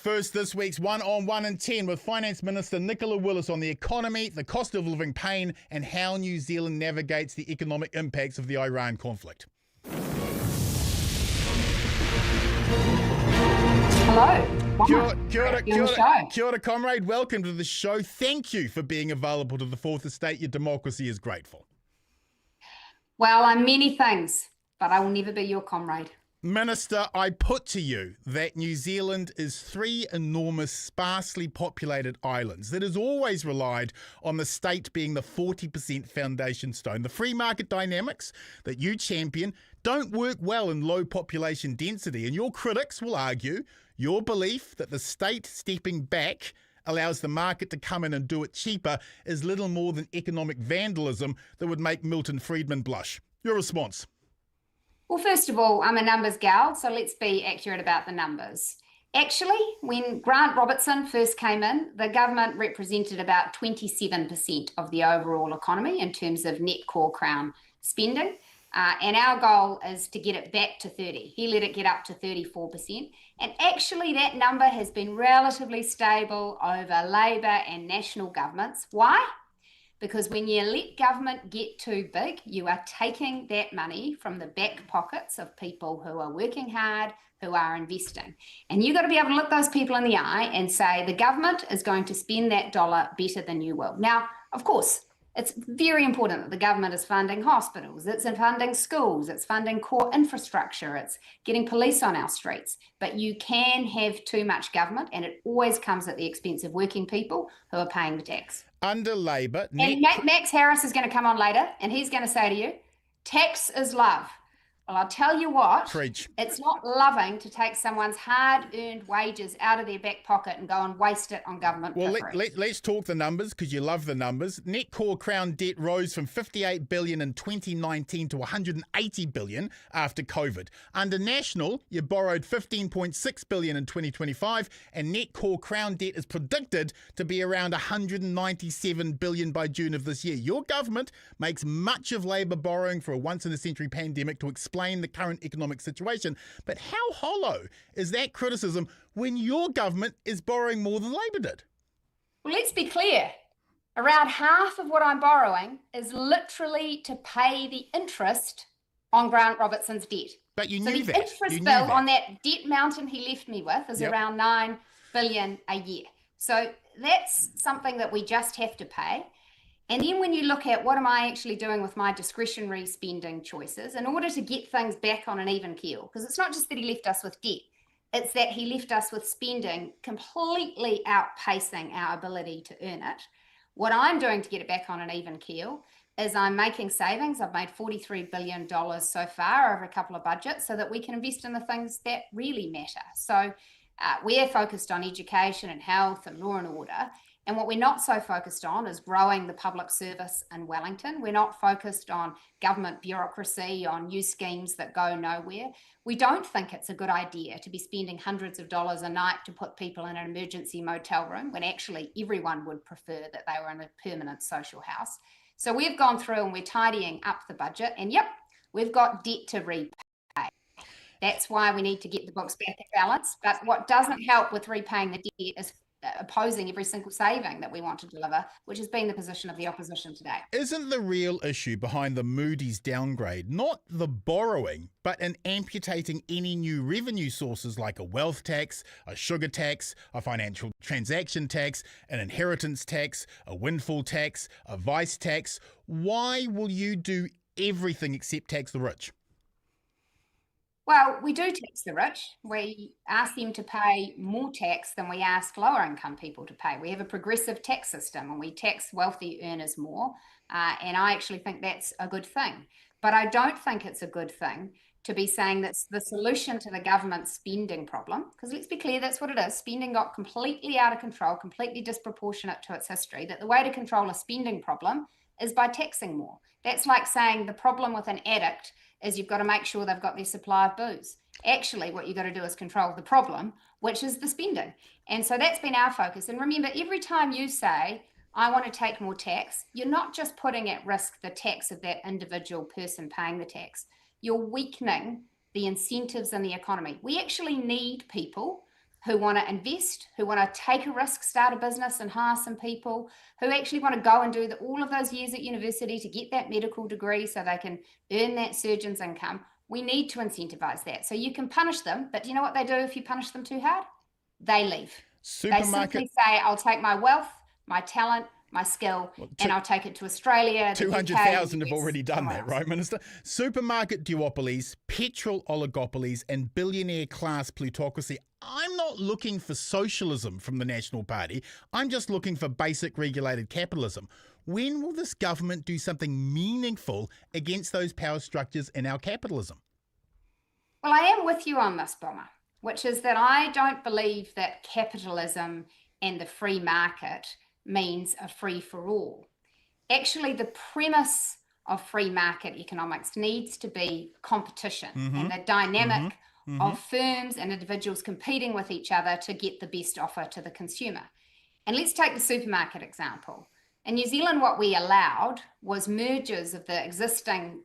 First, this week's 1 on 1 in 10 with Finance Minister Nicola Willis on the economy, the cost of living pain, and how New Zealand navigates the economic impacts of the Iran conflict. Hello. Kia ora, comrade. Welcome to the show. Thank you for being available to the Fourth Estate. Your democracy is grateful. Well, I'm many things, but I will never be your comrade. Minister, I put to you that New Zealand is three enormous, sparsely populated islands that has always relied on the state being the 40% foundation stone. The free market dynamics that you champion don't work well in low population density, and your critics will argue your belief that the state stepping back allows the market to come in and do it cheaper is little more than economic vandalism that would make Milton Friedman blush. Your response? Well, first of all, I'm a numbers gal, so let's be accurate about the numbers. Actually, when Grant Robertson first came in, the government represented about 27% of the overall economy in terms of net core crown spending. And our goal is to get it back to 30. He let it get up to 34%. And actually, that number has been relatively stable over Labor and national governments. Why? Because when you let government get too big, you are taking that money from the back pockets of people who are working hard, who are investing. And you've got to be able to look those people in the eye and say, the government is going to spend that dollar better than you will. Now, of course, it's very important that the government is funding hospitals, it's funding schools, it's funding core infrastructure, it's getting police on our streets. But you can have too much government, and it always comes at the expense of working people who are paying the tax. Under Labor... And Max Harris is going to come on later, and he's going to say to you, tax is love. Well, I'll tell you what, Preach. It's not loving to take someone's hard-earned wages out of their back pocket and go and waste it on government. Well, let's talk the numbers, because you love the numbers. Net core crown debt rose from 58 billion in 2019 to 180 billion after COVID. Under National, you borrowed 15.6 billion in 2025, and net core crown debt is predicted to be around 197 billion by June of this year. Your government makes much of Labor borrowing for a once-in-a-century pandemic to explain the current economic situation. But how hollow is that criticism when your government is borrowing more than Labor did? Well, let's be clear. Around half of what I'm borrowing is literally to pay the interest on Grant Robertson's debt. But you knew that. The interest bill on that debt mountain he left me with is around 9 billion a year. So that's something that we just have to pay. And then when you look at what am I actually doing with my discretionary spending choices in order to get things back on an even keel, because it's not just that he left us with debt, it's that he left us with spending completely outpacing our ability to earn it. What I'm doing to get it back on an even keel is I'm making savings. I've made $43 billion so far over a couple of budgets so that we can invest in the things that really matter. So we're focused on education and health and law and order. And what we're not so focused on is growing the public service in Wellington. We're not focused on government bureaucracy, on new schemes that go nowhere. We don't think it's a good idea to be spending hundreds of dollars a night to put people in an emergency motel room when actually everyone would prefer that they were in a permanent social house. So we've gone through and we're tidying up the budget. And yep, we've got debt to repay. That's why we need to get the books back in balance. But what doesn't help with repaying the debt is opposing every single saving that we want to deliver, which has been the position of the opposition today. Isn't the real issue behind the Moody's downgrade not the borrowing, but in amputating any new revenue sources like a wealth tax, a sugar tax, a financial transaction tax, an inheritance tax, a windfall tax, a vice tax? Why will you do everything except tax the rich? Well, we do tax the rich. We ask them to pay more tax than we ask lower income people to pay. We have a progressive tax system and we tax wealthy earners more. And I actually think that's a good thing. But I don't think it's a good thing to be saying that's the solution to the government's spending problem. Because let's be clear, that's what it is. Spending got completely out of control, completely disproportionate to its history, that the way to control a spending problem is by taxing more. That's like saying the problem with an addict is you've got to make sure they've got their supply of booze. Actually, what you've got to do is control the problem, which is the spending. And so that's been our focus. And remember, every time you say, I want to take more tax, you're not just putting at risk the tax of that individual person paying the tax. You're weakening the incentives in the economy. We actually need people who want to invest, who want to take a risk, start a business and hire some people, who actually want to go and do all of those years at university to get that medical degree so they can earn that surgeon's income. We need to incentivize that. So you can punish them, but do you know what they do if you punish them too hard? They leave. They simply say, I'll take my wealth, my talent, my skill, and I'll take it to Australia. 200,000 have already done that, right, Minister? Supermarket duopolies, petrol oligopolies, and billionaire class plutocracy. I'm not looking for socialism from the National Party. I'm just looking for basic regulated capitalism. When will this government do something meaningful against those power structures in our capitalism? Well, I am with you on this, Bomber, which is that I don't believe that capitalism and the free market means a free-for-all. Actually, the premise of free market economics needs to be competition and the dynamic of firms and individuals competing with each other to get the best offer to the consumer. And let's take the supermarket example. In New Zealand, what we allowed was mergers of the existing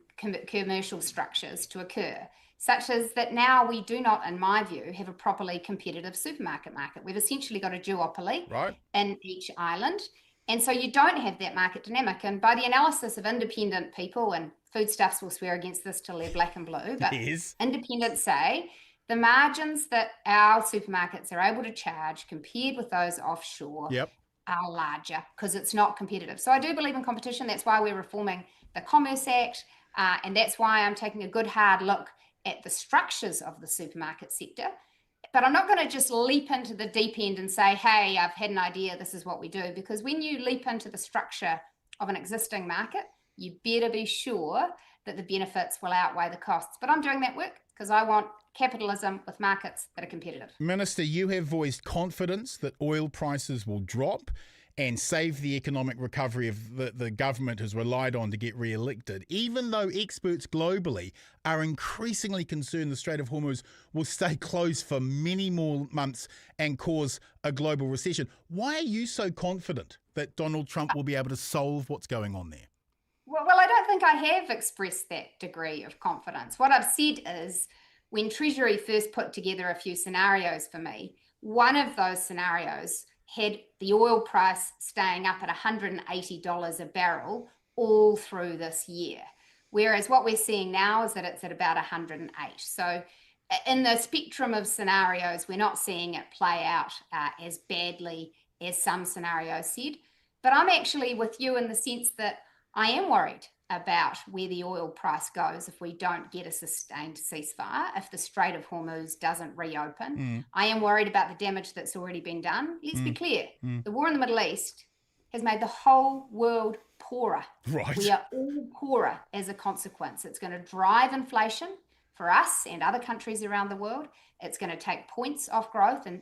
commercial structures to occur, such as that now we do not, in my view, have a properly competitive supermarket market. We've essentially got a duopoly in each island. And so you don't have that market dynamic. And by the analysis of independent people, and Foodstuffs will swear against this till they're black and blue, but independents say the margins that our supermarkets are able to charge compared with those offshore are larger because it's not competitive. So I do believe in competition. That's why we're reforming the Commerce Act. And that's why I'm taking a good hard look at the structures of the supermarket sector. But I'm not going to just leap into the deep end and say, hey, I've had an idea, this is what we do. Because when you leap into the structure of an existing market, you better be sure that the benefits will outweigh the costs. But I'm doing that work because I want capitalism with markets that are competitive. Minister, you have voiced confidence that oil prices will drop and save the economic recovery of the government has relied on to get re-elected, even though experts globally are increasingly concerned the Strait of Hormuz will stay closed for many more months and cause a global recession. Why are you so confident that Donald Trump will be able to solve what's going on there? Well, I don't think I have expressed that degree of confidence. What I've said is when Treasury first put together a few scenarios for me, one of those scenarios had the oil price staying up at $180 a barrel all through this year. Whereas what we're seeing now is that it's at about 108. So in the spectrum of scenarios, we're not seeing it play out as badly as some scenarios said. But I'm actually with you in the sense that I am worried about where the oil price goes if we don't get a sustained ceasefire, if the Strait of Hormuz doesn't reopen. I am worried about the damage that's already been done. Let's be clear. The war in the Middle East has made the whole world poorer. We are all poorer as a consequence. It's going to drive inflation for us and other countries around the world. It's going to take points off growth. And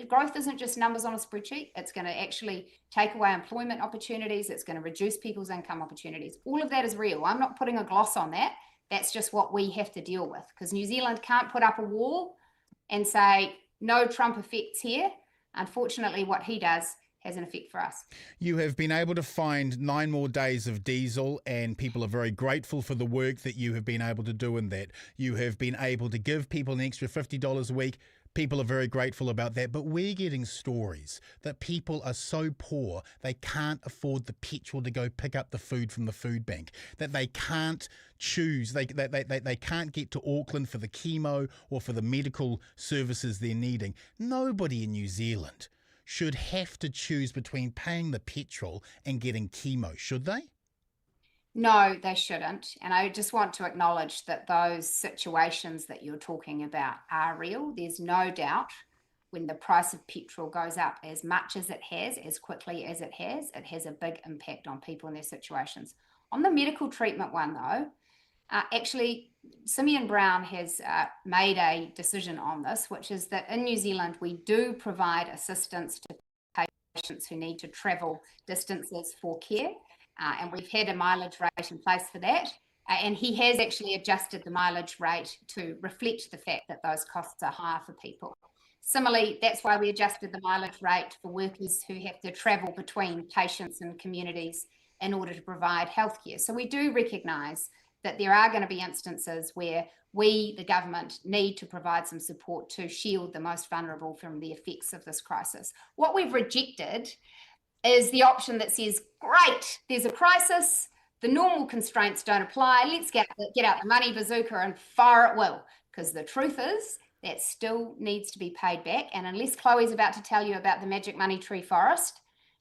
growth isn't just numbers on a spreadsheet. It's going to actually take away employment opportunities. It's going to reduce people's income opportunities. All of that is real. I'm not putting a gloss on that. That's just what we have to deal with, because New Zealand can't put up a wall and say, no Trump effects here. Unfortunately, what he does has an effect for us. You have been able to find 9 more days of diesel, and people are very grateful for the work that you have been able to do in that. You have been able to give people an extra $50 a week. People are very grateful about that. But we're getting stories that people are so poor they can't afford the petrol to go pick up the food from the food bank, that they can't choose, they can't get to Auckland for the chemo or for the medical services they're needing. Nobody in New Zealand should have to choose between paying the petrol and getting chemo, should they? No, they shouldn't. And I just want to acknowledge that those situations that you're talking about are real. There's no doubt when the price of petrol goes up as much as it has, as quickly as it has a big impact on people in their situations. On the medical treatment one, though, actually, Simeon Brown has made a decision on this, which is that in New Zealand, we do provide assistance to patients who need to travel distances for care. And we've had a mileage rate in place for that. And he has actually adjusted the mileage rate to reflect the fact that those costs are higher for people. Similarly, that's why we adjusted the mileage rate for workers who have to travel between patients and communities in order to provide healthcare. So we do recognise that there are going to be instances where we, the government, need to provide some support to shield the most vulnerable from the effects of this crisis. What we've rejected is the option that says, great, there's a crisis, the normal constraints don't apply, let's get out the money bazooka and fire at will. Because the truth is, that still needs to be paid back. And unless Chloe's about to tell you about the magic money tree forest,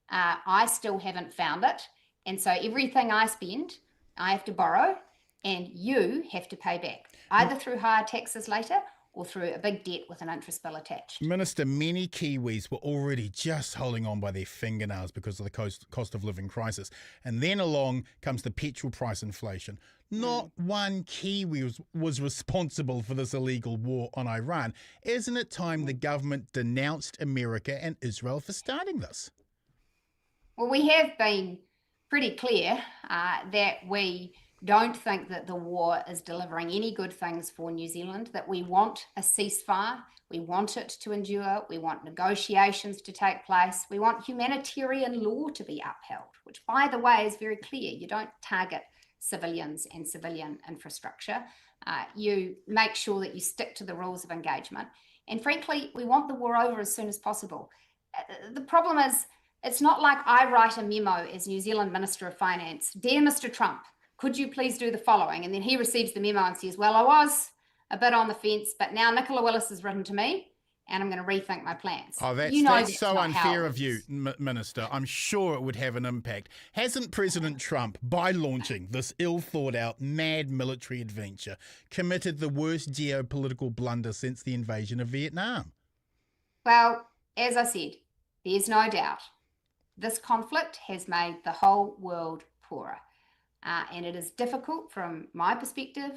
I still haven't found it. And so everything I spend, I have to borrow, and you have to pay back, either through higher taxes later or through a big debt with an interest bill attached. Minister, many Kiwis were already just holding on by their fingernails because of the cost of living crisis. And then along comes the petrol price inflation. Not one Kiwi was responsible for this illegal war on Iran. Isn't it time the government denounced America and Israel for starting this? Well, we have been pretty clear that we don't think that the war is delivering any good things for New Zealand, that we want a ceasefire, we want it to endure, we want negotiations to take place, we want humanitarian law to be upheld, which, by the way, is very clear. You don't target civilians and civilian infrastructure. You make sure that you stick to the rules of engagement. And frankly, we want the war over as soon as possible. The problem is, it's not like I write a memo as New Zealand Minister of Finance, dear Mr. Trump, could you please do the following? And then he receives the memo and says, well, I was a bit on the fence, but now Nicola Willis has written to me and I'm going to rethink my plans. Oh, that's so unfair of you, Minister. I'm sure it would have an impact. Hasn't President Trump, by launching this ill-thought-out, mad military adventure, committed the worst geopolitical blunder since the invasion of Vietnam? Well, as I said, there's no doubt this conflict has made the whole world poorer. And it is difficult from my perspective,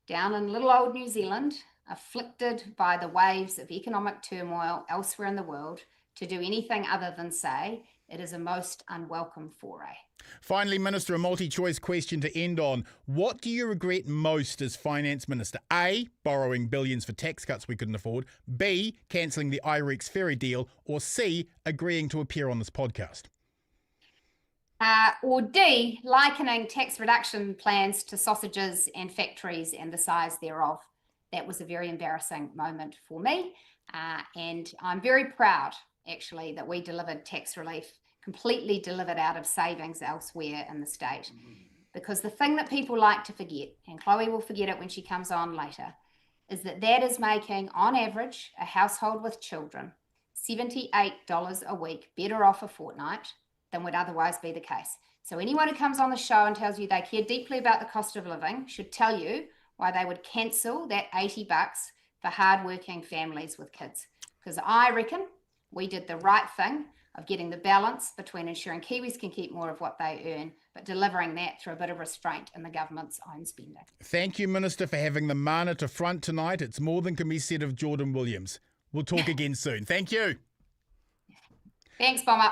down in little old New Zealand, afflicted by the waves of economic turmoil elsewhere in the world, to do anything other than say it is a most unwelcome foray. Finally, Minister, a multi-choice question to end on. What do you regret most as Finance Minister? A, borrowing billions for tax cuts we couldn't afford. B, cancelling the IREX ferry deal. Or C, agreeing to appear on this podcast. Or D, likening tax reduction plans to sausages and factories and the size thereof. That was a very embarrassing moment for me. And I'm very proud, actually, that we delivered tax relief, completely delivered out of savings elsewhere in the state. Because the thing that people like to forget, and Chloe will forget it when she comes on later, is that is making, on average, a household with children $78 a week better off a fortnight than would otherwise be the case. So anyone who comes on the show and tells you they care deeply about the cost of living should tell you why they would cancel that $80 for hardworking families with kids. Because I reckon we did the right thing of getting the balance between ensuring Kiwis can keep more of what they earn, but delivering that through a bit of restraint in the government's own spending. Thank you, Minister, for having the mana to front tonight. It's more than can be said of Jordan Williams. We'll talk again soon. Thank you. Thanks, Bomber.